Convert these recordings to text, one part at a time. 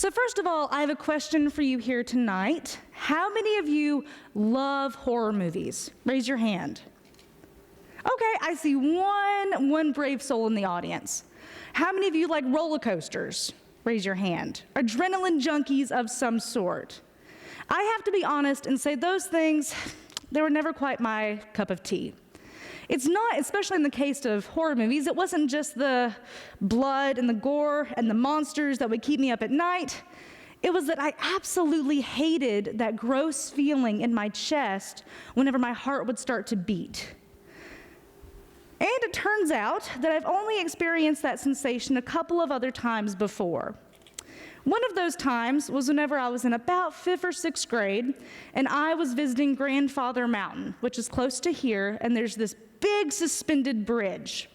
So first of all, I have a question for you here tonight. How many of you love horror movies? Raise your hand. Okay, I see one brave soul in the audience. How many of you like roller coasters? Raise your hand. Adrenaline junkies of some sort. I have to be honest and say those things, they were never quite my cup of tea. It's not, especially in the case of horror movies, it wasn't just the blood and the gore and the monsters that would keep me up at night. It was that I absolutely hated that gross feeling in my chest whenever my heart would start to beat. And it turns out that I've only experienced that sensation a couple of other times before. One of those times was whenever I was in about 5th or 6th grade, and I was visiting Grandfather Mountain, which is close to here, and there's this big suspended bridge.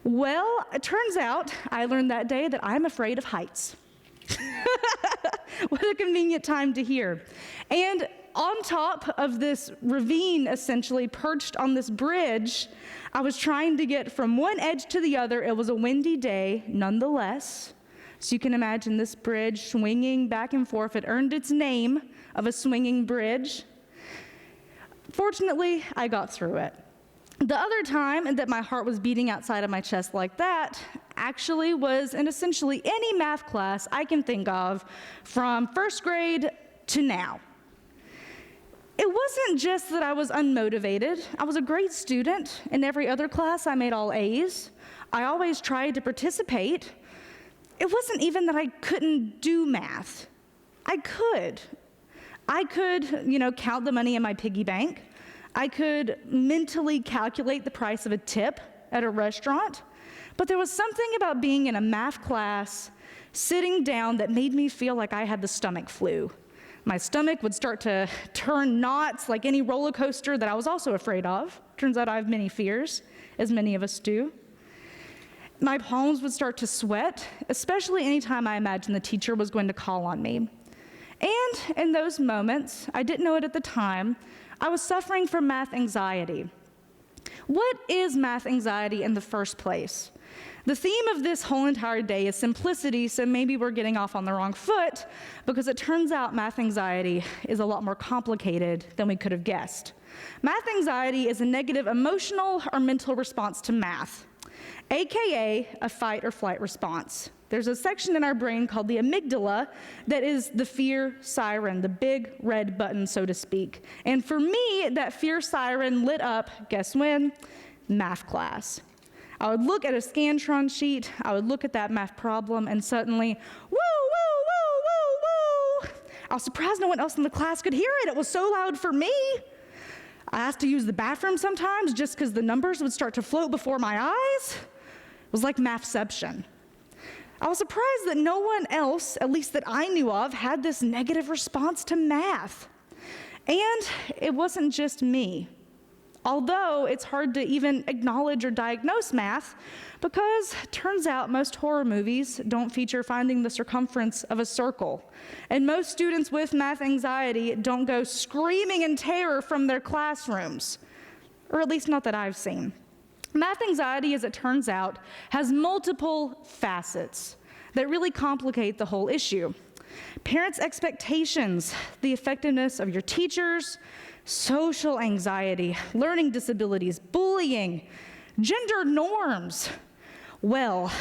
Well, it turns out I learned that day that I'm afraid of heights. What a convenient time to hear. And on top of this ravine, essentially perched on this bridge, I was trying to get from one edge to the other. It was a windy day, nonetheless. So you can imagine this bridge swinging back and forth. It earned its name of a swinging bridge. Fortunately, I got through it. The other time that my heart was beating outside of my chest like that actually was in essentially any math class I can think of from 1st grade to now. It wasn't just that I was unmotivated. I was a great student. In every other class, I made all A's. I always tried to participate. It wasn't even that I couldn't do math. I could. Count the money in my piggy bank. I could mentally calculate the price of a tip at a restaurant. But there was something about being in a math class, sitting down, that made me feel like I had the stomach flu. My stomach would start to turn knots like any roller coaster that I was also afraid of. Turns out I have many fears, as many of us do. My palms would start to sweat, especially anytime I imagined the teacher was going to call on me. And in those moments, I didn't know it at the time, I was suffering from math anxiety. What is math anxiety in the first place? The theme of this whole entire day is simplicity, so maybe we're getting off on the wrong foot, because it turns out math anxiety is a lot more complicated than we could have guessed. Math anxiety is a negative emotional or mental response to math, aka a fight or flight response. There's a section in our brain called the amygdala that is the fear siren, the big red button, so to speak. And for me, that fear siren lit up, guess when? Math class. I would look at a Scantron sheet, I would look at that math problem, and suddenly, woo, woo, woo, woo, woo. I was surprised no one else in the class could hear it. It was so loud for me. I asked to use the bathroom sometimes just because the numbers would start to float before my eyes. It was like mathception. I was surprised that no one else, at least that I knew of, had this negative response to math. And it wasn't just me. Although it's hard to even acknowledge or diagnose math, because it turns out most horror movies don't feature finding the circumference of a circle. And most students with math anxiety don't go screaming in terror from their classrooms, or at least not that I've seen. Math anxiety, as it turns out, has multiple facets that really complicate the whole issue. Parents' expectations, the effectiveness of your teachers, social anxiety, learning disabilities, bullying, gender norms. Well,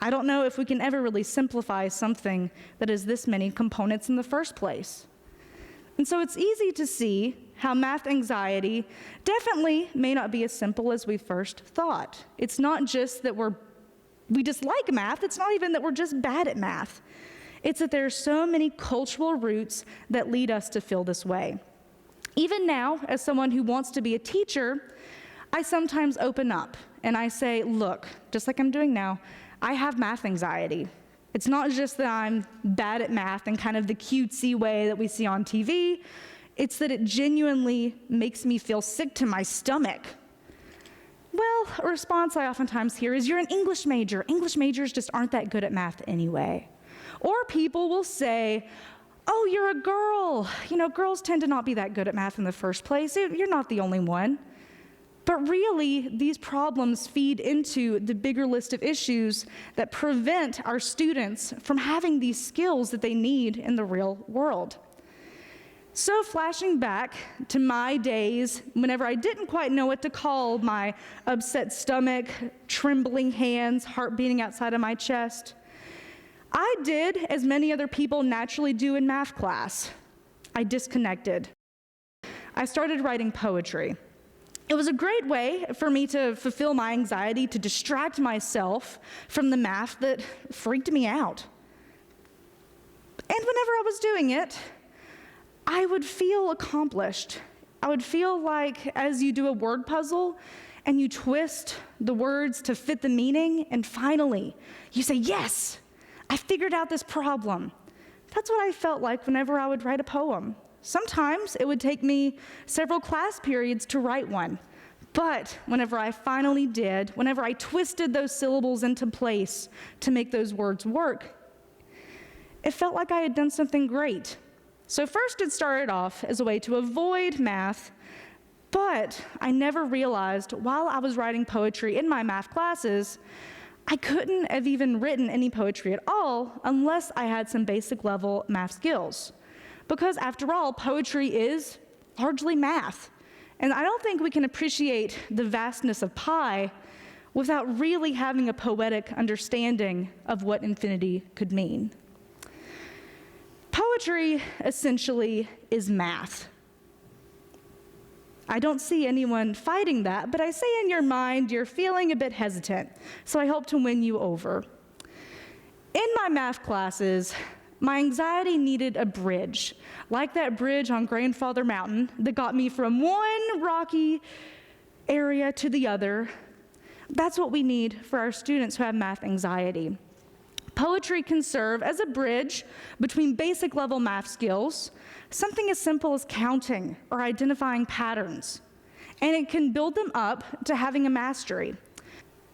I don't know if we can ever really simplify something that has this many components in the first place. And so it's easy to see how math anxiety definitely may not be as simple as we first thought. It's not just that we dislike math, it's not even that we're just bad at math. It's that there are so many cultural roots that lead us to feel this way. Even now, as someone who wants to be a teacher, I sometimes open up and I say, look, just like I'm doing now, I have math anxiety. It's not just that I'm bad at math in kind of the cutesy way that we see on TV. It's that it genuinely makes me feel sick to my stomach. Well, a response I oftentimes hear is, you're an English major. English majors just aren't that good at math anyway. Or people will say, oh, you're a girl. Girls tend to not be that good at math in the first place. You're not the only one. But really, these problems feed into the bigger list of issues that prevent our students from having these skills that they need in the real world. So flashing back to my days, whenever I didn't quite know what to call my upset stomach, trembling hands, heart beating outside of my chest, I did as many other people naturally do in math class. I disconnected. I started writing poetry. It was a great way for me to fulfill my anxiety, to distract myself from the math that freaked me out. And whenever I was doing it, I would feel accomplished. I would feel like as you do a word puzzle and you twist the words to fit the meaning, and finally you say, yes, I figured out this problem. That's what I felt like whenever I would write a poem. Sometimes it would take me several class periods to write one. But whenever I finally did, whenever I twisted those syllables into place to make those words work, it felt like I had done something great. So first it started off as a way to avoid math, but I never realized while I was writing poetry in my math classes, I couldn't have even written any poetry at all unless I had some basic level math skills. Because after all, poetry is largely math. And I don't think we can appreciate the vastness of pi without really having a poetic understanding of what infinity could mean. Poetry essentially is math. I don't see anyone fighting that, but I say in your mind you're feeling a bit hesitant, so I hope to win you over. In my math classes, my anxiety needed a bridge, like that bridge on Grandfather Mountain that got me from one rocky area to the other. That's what we need for our students who have math anxiety. Poetry can serve as a bridge between basic level math skills, something as simple as counting or identifying patterns, and it can build them up to having a mastery.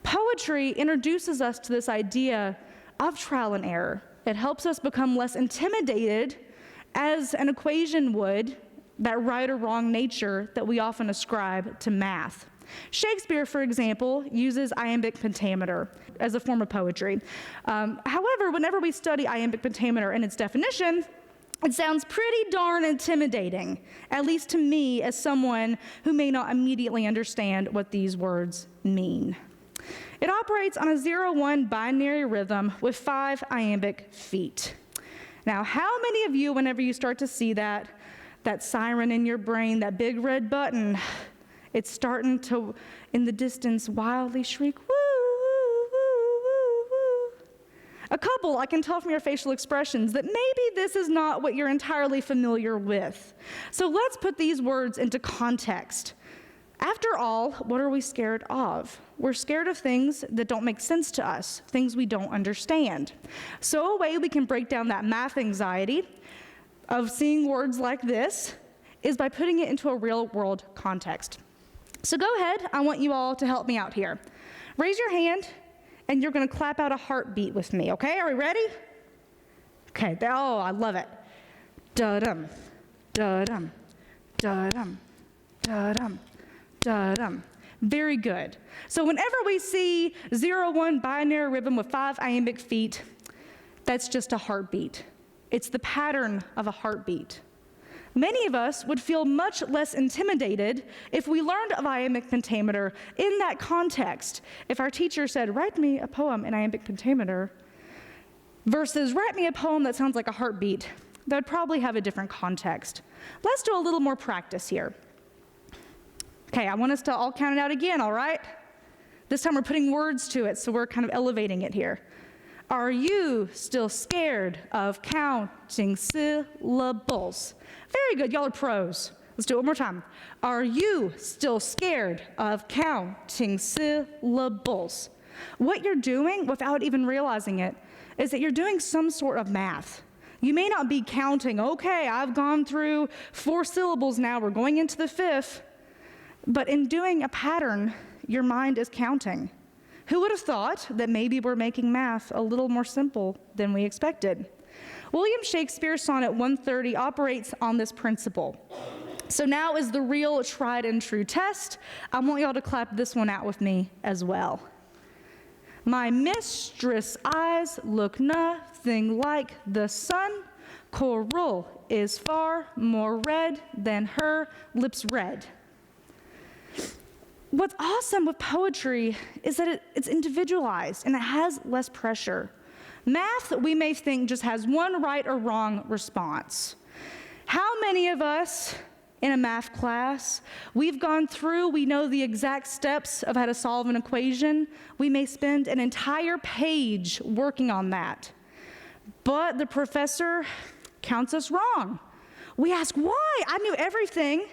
Poetry introduces us to this idea of trial and error. It helps us become less intimidated as an equation would, that right or wrong nature that we often ascribe to math. Shakespeare, for example, uses iambic pentameter as a form of poetry. However, whenever we study iambic pentameter and its definition, it sounds pretty darn intimidating, at least to me as someone who may not immediately understand what these words mean. It operates on a 0-1 binary rhythm with 5 iambic feet. Now, how many of you, whenever you start to see that siren in your brain, that big red button, it's starting to, in the distance, wildly shriek, woo, woo, woo, woo, woo. A couple, I can tell from your facial expressions that maybe this is not what you're entirely familiar with. So let's put these words into context. After all, what are we scared of? We're scared of things that don't make sense to us, things we don't understand. So a way we can break down that math anxiety of seeing words like this is by putting it into a real-world context. So go ahead, I want you all to help me out here. Raise your hand, and you're gonna clap out a heartbeat with me, okay? Are we ready? Okay, oh, I love it. Da-dum, da-dum, da-dum, da-dum. Da-dum. Very good. So whenever we see 0-1 binary rhythm with 5 iambic feet, that's just a heartbeat. It's the pattern of a heartbeat. Many of us would feel much less intimidated if we learned of iambic pentameter in that context. If our teacher said, write me a poem in iambic pentameter, versus write me a poem that sounds like a heartbeat, that would probably have a different context. Let's do a little more practice here. Okay, I want us to all count it out again, all right? This time we're putting words to it, so we're kind of elevating it here. Are you still scared of counting syllables? Very good, y'all are pros. Let's do it one more time. Are you still scared of counting syllables? What you're doing, without even realizing it, is that you're doing some sort of math. You may not be counting, okay, I've gone through 4 syllables now, we're going into the 5th. But in doing a pattern, your mind is counting. Who would have thought that maybe we're making math a little more simple than we expected? William Shakespeare's sonnet 130 operates on this principle. So now is the real tried and true test. I want y'all to clap this one out with me as well. My mistress' eyes look nothing like the sun. Coral is far more red than her lips red. What's awesome with poetry is that it's individualized and it has less pressure. Math, we may think, just has one right or wrong response. How many of us in a math class, we've gone through, we know the exact steps of how to solve an equation. We may spend an entire page working on that. But the professor counts us wrong. We ask, why? I knew everything.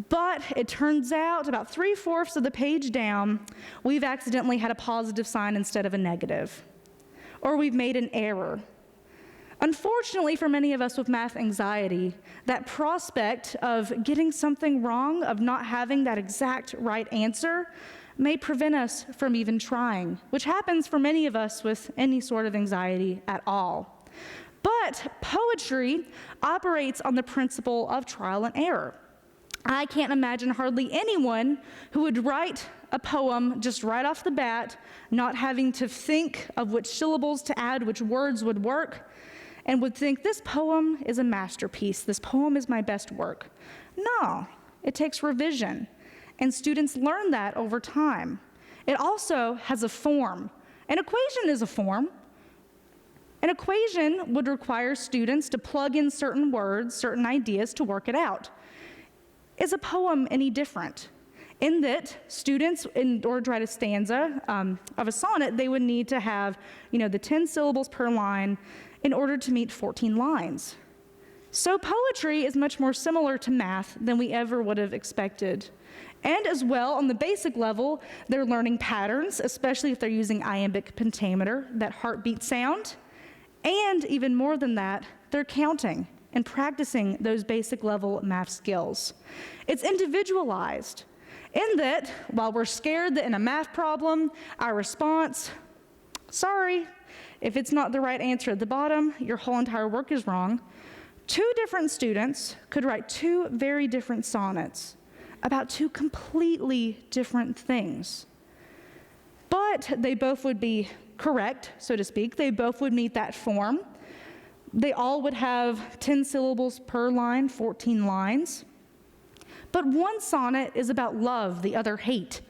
But it turns out about 3/4 of the page down, we've accidentally had a positive sign instead of a negative. Or we've made an error. Unfortunately, for many of us with math anxiety, that prospect of getting something wrong, of not having that exact right answer, may prevent us from even trying, which happens for many of us with any sort of anxiety at all. But poetry operates on the principle of trial and error. I can't imagine hardly anyone who would write a poem just right off the bat, not having to think of which syllables to add, which words would work, and would think, this poem is a masterpiece, this poem is my best work. No, it takes revision, and students learn that over time. It also has a form. An equation is a form. An equation would require students to plug in certain words, certain ideas to work it out. Is a poem any different? In that students, in order to write a stanza of a sonnet, they would need to have, the 10 syllables per line in order to meet 14 lines. So poetry is much more similar to math than we ever would have expected. And as well, on the basic level, they're learning patterns, especially if they're using iambic pentameter, that heartbeat sound. And even more than that, they're counting and practicing those basic level math skills. It's individualized in that while we're scared that in a math problem, our response, sorry, if it's not the right answer at the bottom, your whole entire work is wrong. 2 different students could write 2 very different sonnets about 2 completely different things. But they both would be correct, so to speak. They both would meet that form. They all would have 10 syllables per line, 14 lines. But one sonnet is about love, the other hate.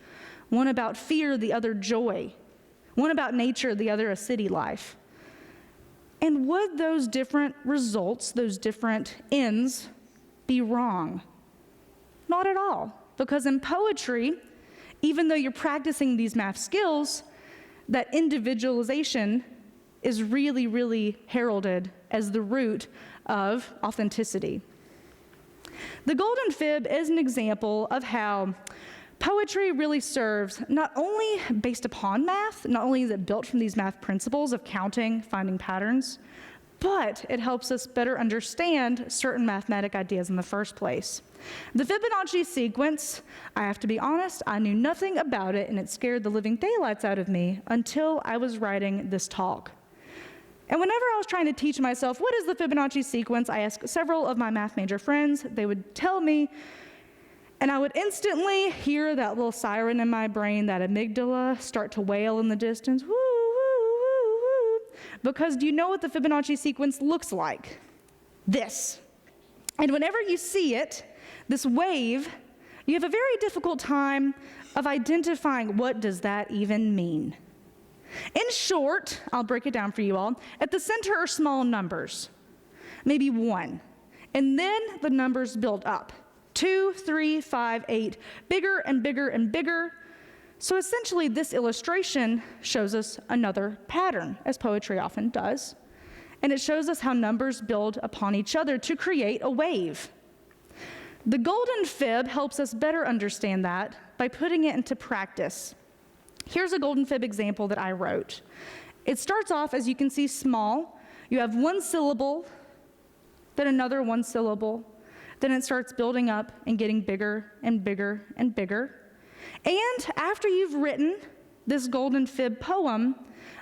One about fear, the other joy. One about nature, the other a city life. And would those different results, those different ends, be wrong? Not at all. Because in poetry, even though you're practicing these math skills, that individualization is really, really heralded as the root of authenticity. The Golden Fib is an example of how poetry really serves not only based upon math, not only is it built from these math principles of counting, finding patterns, but it helps us better understand certain mathematic ideas in the first place. The Fibonacci sequence, I have to be honest, I knew nothing about it, and it scared the living daylights out of me until I was writing this talk. And whenever I was trying to teach myself, what is the Fibonacci sequence, I asked several of my math major friends. They would tell me, and I would instantly hear that little siren in my brain, that amygdala, start to wail in the distance, woo, woo, woo, woo. Because do you know what the Fibonacci sequence looks like? This. And whenever you see it, this wave, you have a very difficult time of identifying what does that even mean. In short, I'll break it down for you all. At the center are small numbers, maybe 1. And then the numbers build up. 2, 3, 5, 8, bigger and bigger and bigger. So essentially, this illustration shows us another pattern, as poetry often does. And it shows us how numbers build upon each other to create a wave. The Golden Fib helps us better understand that by putting it into practice. Here's a Golden Fib example that I wrote. It starts off, as you can see, small. You have 1 syllable, then another 1 syllable. Then it starts building up and getting bigger and bigger and bigger. And after you've written this Golden Fib poem,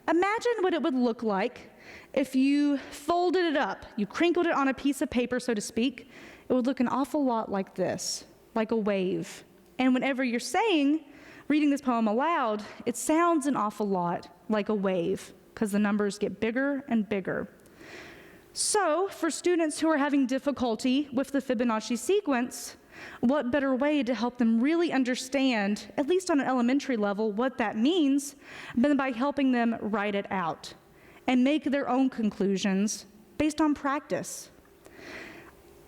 imagine what it would look like if you folded it up, you crinkled it on a piece of paper, so to speak, it would look an awful lot like this, like a wave. And whenever you're reading this poem aloud, it sounds an awful lot like a wave because the numbers get bigger and bigger. So for students who are having difficulty with the Fibonacci sequence, what better way to help them really understand, at least on an elementary level, what that means than by helping them write it out and make their own conclusions based on practice.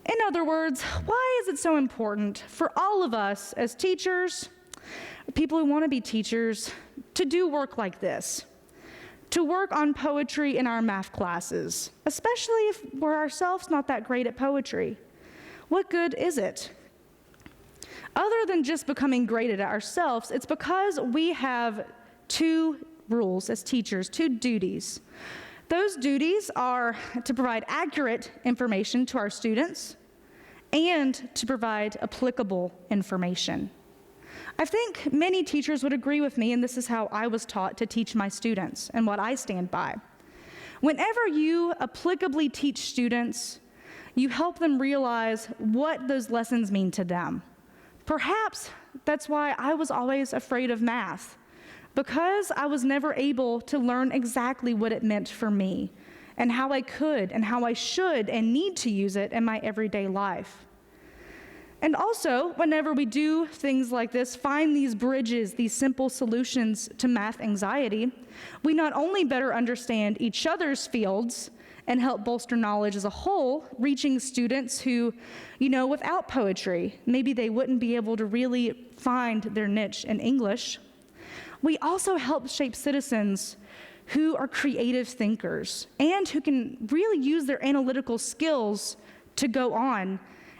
In other words, why is it so important for all of us as teachers, people who want to be teachers, to do work like this? To work on poetry in our math classes, especially if we're ourselves not that great at poetry. What good is it? Other than just becoming great at it ourselves, it's because we have two rules as teachers, two duties. Those duties are to provide accurate information to our students and to provide applicable information. I think many teachers would agree with me, and this is how I was taught to teach my students and what I stand by. Whenever you applicably teach students, you help them realize what those lessons mean to them. Perhaps that's why I was always afraid of math, because I was never able to learn exactly what it meant for me and how I could and how I should and need to use it in my everyday life. And also, whenever we do things like this, find these bridges, these simple solutions to math anxiety, we not only better understand each other's fields and help bolster knowledge as a whole, reaching students who, without poetry, maybe they wouldn't be able to really find their niche in English. We also help shape citizens who are creative thinkers and who can really use their analytical skills to go on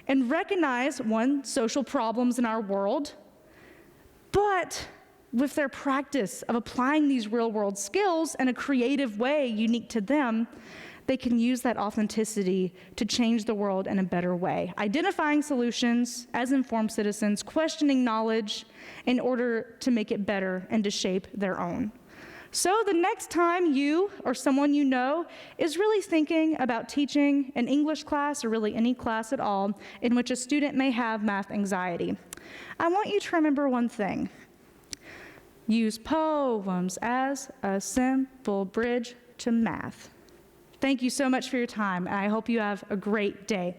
and recognize, one, social problems in our world, but with their practice of applying these real-world skills in a creative way unique to them, they can use that authenticity to change the world in a better way, identifying solutions as informed citizens, questioning knowledge in order to make it better and to shape their own. So the next time you or someone you know is really thinking about teaching an English class or really any class at all in which a student may have math anxiety, I want you to remember one thing. Use poems as a simple bridge to math. Thank you so much for your time, and I hope you have a great day.